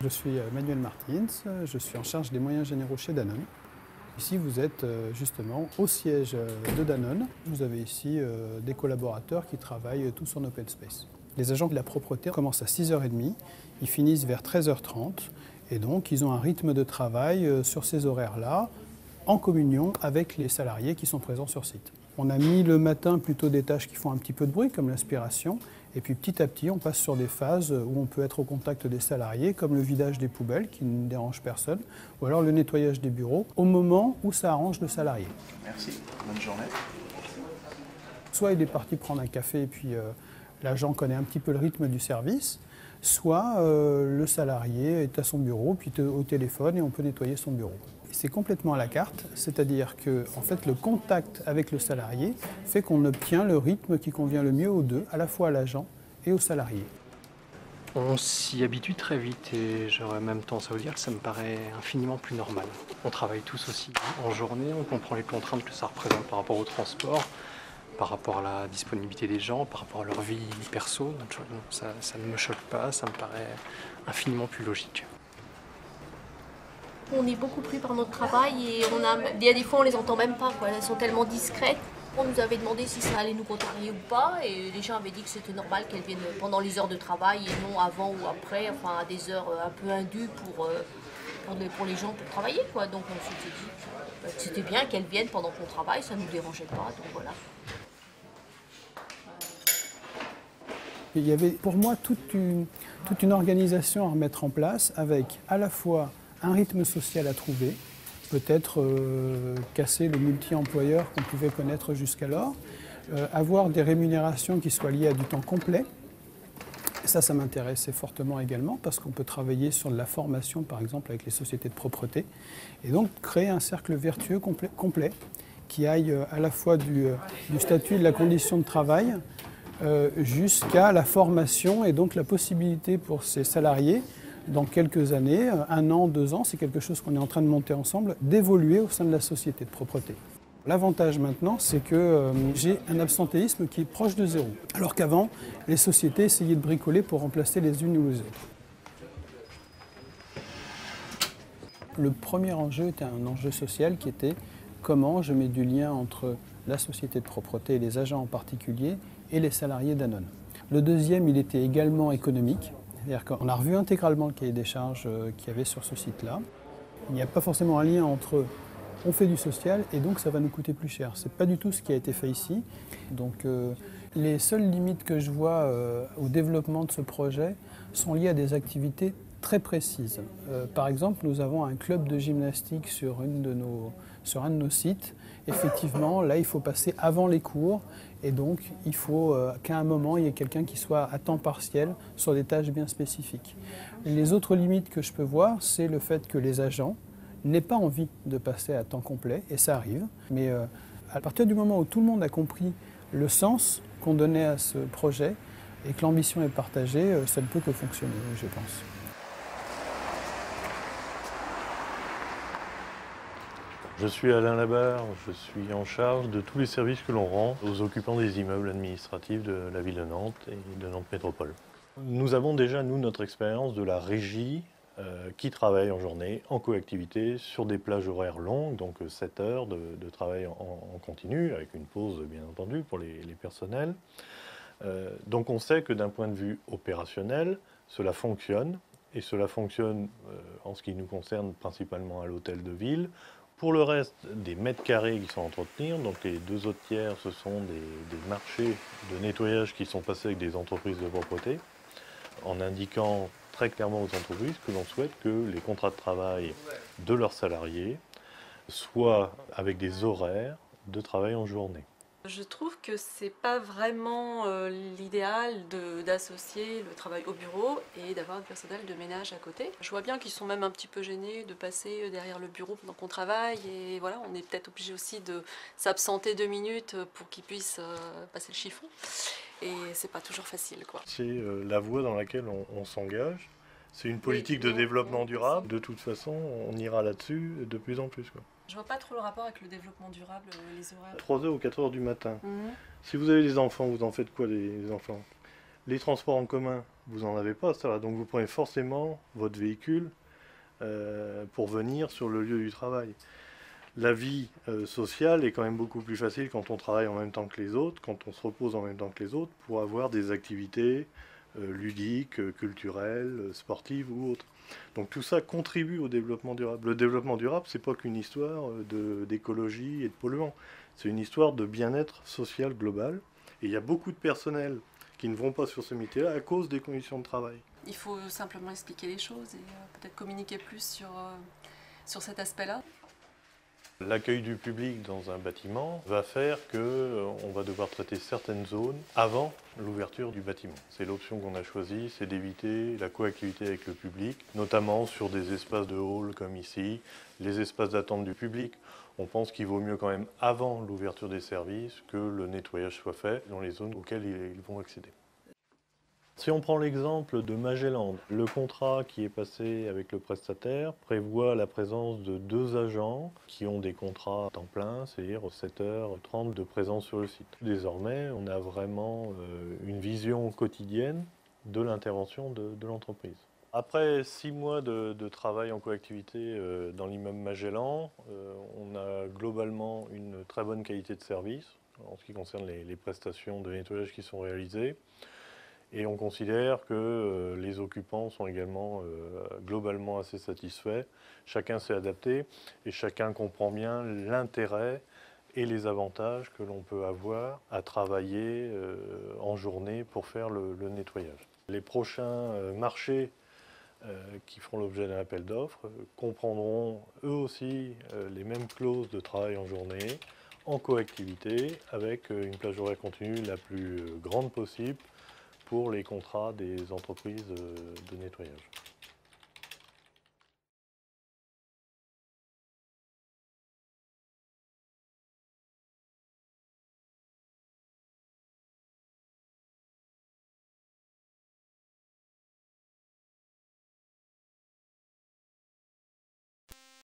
Je suis Manuel Martins, je suis en charge des moyens généraux chez Danone. Ici, vous êtes justement au siège de Danone. Vous avez ici des collaborateurs qui travaillent tous en open space. Les agents de la propreté commencent à 6h30, ils finissent vers 13h30 et donc ils ont un rythme de travail sur ces horaires-là en communion avec les salariés qui sont présents sur site. On a mis le matin plutôt des tâches qui font un petit peu de bruit comme l'aspiration et puis petit à petit on passe sur des phases où on peut être au contact des salariés comme le vidage des poubelles qui ne dérange personne ou alors le nettoyage des bureaux au moment où ça arrange le salarié. Merci, bonne journée. Soit il est parti prendre un café et puis l'agent connaît un petit peu le rythme du service, soit le salarié est à son bureau, puis au téléphone et on peut nettoyer son bureau. C'est complètement à la carte, c'est-à-dire que en fait, le contact avec le salarié fait qu'on obtient le rythme qui convient le mieux aux deux, à la fois à l'agent et au salarié. On s'y habitue très vite et j'aurais même tendance à vous dire que ça me paraît infiniment plus normal. On travaille tous aussi en journée, on comprend les contraintes que ça représente par rapport au transport, par rapport à la disponibilité des gens, par rapport à leur vie perso. Donc, ça ne me choque pas, ça me paraît infiniment plus logique. On est beaucoup pris par notre travail et il y a des fois on les entend même pas, quoi. Elles sont tellement discrètes. On nous avait demandé si ça allait nous contrarier ou pas et les gens avaient dit que c'était normal qu'elles viennent pendant les heures de travail et non avant ou après, enfin à des heures un peu indues pour les gens pour travailler, quoi. Donc on s'était dit que c'était bien qu'elles viennent pendant qu'on travaille, ça ne nous dérangeait pas, donc voilà. Il y avait pour moi toute une organisation à remettre en place avec à la fois un rythme social à trouver, peut-être casser le multi-employeur qu'on pouvait connaître jusqu'alors, avoir des rémunérations qui soient liées à du temps complet. Ça m'intéressait fortement également parce qu'on peut travailler sur de la formation, par exemple, avec les sociétés de propreté, et donc créer un cercle vertueux complet qui aille à la fois du statut et de la condition de travail jusqu'à la formation et donc la possibilité pour ces salariés dans quelques années, 1 an, 2 ans, c'est quelque chose qu'on est en train de monter ensemble, d'évoluer au sein de la société de propreté. L'avantage maintenant, c'est que j'ai un absentéisme qui est proche de 0, alors qu'avant, les sociétés essayaient de bricoler pour remplacer les unes ou les autres. Le premier enjeu était un enjeu social qui était comment je mets du lien entre la société de propreté et les agents en particulier et les salariés Danone. Le deuxième, il était également économique. C'est-à-dire qu'on a revu intégralement le cahier des charges qu'il y avait sur ce site-là. Il n'y a pas forcément un lien entre on fait du social et donc ça va nous coûter plus cher. Ce n'est pas du tout ce qui a été fait ici. Donc les seules limites que je vois au développement de ce projet sont liées à des activités très précises. Par exemple, nous avons un club de gymnastique sur un de nos sites. Effectivement, là, il faut passer avant les cours et donc il faut qu'à un moment, il y ait quelqu'un qui soit à temps partiel sur des tâches bien spécifiques. Les autres limites que je peux voir, c'est le fait que les agents n'aient pas envie de passer à temps complet, et ça arrive. Mais à partir du moment où tout le monde a compris le sens qu'on donnait à ce projet et que l'ambition est partagée, ça ne peut que fonctionner, je pense. Je suis Alain Labarre, je suis en charge de tous les services que l'on rend aux occupants des immeubles administratifs de la ville de Nantes et de Nantes Métropole. Nous avons déjà, nous, notre expérience de la régie qui travaille en journée, en coactivité, sur des plages horaires longues, donc 7 heures de travail en continu, avec une pause bien entendu pour les personnels. Donc on sait que d'un point de vue opérationnel, cela fonctionne, et cela fonctionne en ce qui nous concerne principalement à l'hôtel de ville. Pour le reste, des mètres carrés qui sont à entretenir, donc les 2 autres tiers, ce sont des marchés de nettoyage qui sont passés avec des entreprises de propreté, en indiquant très clairement aux entreprises que l'on souhaite que les contrats de travail de leurs salariés soient avec des horaires de travail en journée. Je trouve que c'est pas vraiment l'idéal d'associer le travail au bureau et d'avoir un personnel de ménage à côté. Je vois bien qu'ils sont même un petit peu gênés de passer derrière le bureau pendant qu'on travaille et voilà, on est peut-être obligé aussi de s'absenter 2 minutes pour qu'ils puissent passer le chiffon et c'est pas toujours facile, quoi. C'est la voie dans laquelle on s'engage. C'est une politique de développement durable. De toute façon, on ira là-dessus de plus en plus, quoi. Je vois pas trop le rapport avec le développppement durable, les horaires. 3h ou 4h du matin. Si vous avez des enfants, vous en faites quoi, les enfants? Les transports en commun, vous n'en avez pas, ça, donc vous prenez forcément votre véhicule pour venir sur le lieu du travail. La vie sociale est quand même beaucoup plus facile quand on travaille en même temps que les autres, quand on se repose en même temps que les autres, pour avoir des activités ludiques, culturelles, sportives ou autres. Donc tout ça contribue au développement durable. Le développement durable, c'est pas qu'une histoire d'écologie et de polluants, c'est une histoire de bien-être social global. Et il y a beaucoup de personnel qui ne vont pas sur ce métier-là à cause des conditions de travail. Il faut simplement expliquer les choses et peut-être communiquer plus sur cet aspect-là. L'accueil du public dans un bâtiment va faire qu'on va devoir traiter certaines zones avant l'ouverture du bâtiment. C'est l'option qu'on a choisie, c'est d'éviter la coactivité avec le public, notamment sur des espaces de hall comme ici, les espaces d'attente du public. On pense qu'il vaut mieux quand même avant l'ouverture des services que le nettoyage soit fait dans les zones auxquelles ils vont accéder. Si on prend l'exemple de Magellan, le contrat qui est passé avec le prestataire prévoit la présence de 2 agents qui ont des contrats à temps plein, c'est-à-dire 7h30 de présence sur le site. Désormais, on a vraiment une vision quotidienne de l'intervention de l'entreprise. Après 6 mois de travail en coactivité dans l'immeuble Magellan, on a globalement une très bonne qualité de service en ce qui concerne les prestations de nettoyage qui sont réalisées. Et on considère que les occupants sont également globalement assez satisfaits. Chacun s'est adapté et chacun comprend bien l'intérêt et les avantages que l'on peut avoir à travailler en journée pour faire le nettoyage. Les prochains marchés qui feront l'objet d'un appel d'offres comprendront eux aussi les mêmes clauses de travail en journée, en coactivité, avec une plage horaire continue la plus grande possible pour les contrats des entreprises de nettoyage.